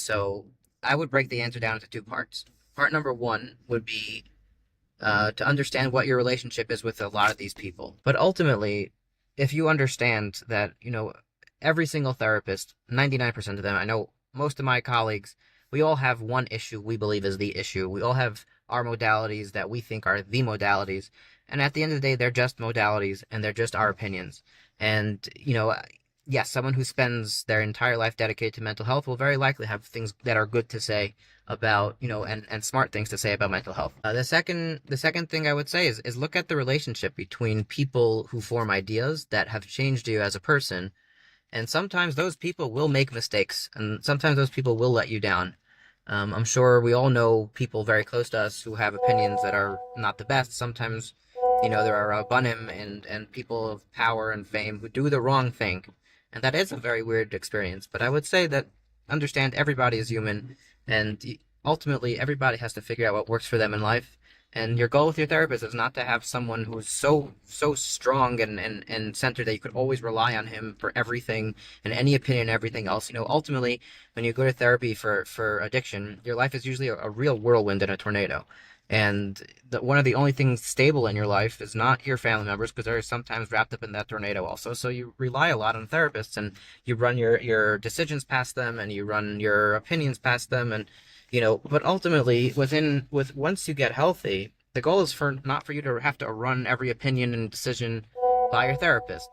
So I would break the answer down into two parts. Part number one would be to understand what your relationship is with a lot of these people. But ultimately, if you understand that, every single therapist, 99% of them, I know most of my colleagues, we all have one issue we believe is the issue. We all have our modalities that we think are the modalities. And at the end of the day, they're just modalities and they're just our opinions. And, yes, someone who spends their entire life dedicated to mental health will very likely have things that are good to say about, and smart things to say about mental health. The second thing I would say is look at the relationship between people who form ideas that have changed you as a person. And sometimes those people will make mistakes, and sometimes those people will let you down. I'm sure we all know people very close to us who have opinions that are not the best. Sometimes, there are Bunim and people of power and fame who do the wrong thing. And that is a very weird experience. But I would say that understand everybody is human, and ultimately everybody has to figure out what works for them in life. And your goal with your therapist is not to have someone who's so strong and centered that you could always rely on him for everything and any opinion and everything else. Ultimately, when you go to therapy for addiction, your life is usually a real whirlwind in a tornado. And one of the only things stable in your life is not your family members, because they're sometimes wrapped up in that tornado also. So you rely a lot on therapists, and you run your decisions past them, and you run your opinions past them, and but ultimately, once you get healthy, the goal is for not for you to have to run every opinion and decision by your therapist.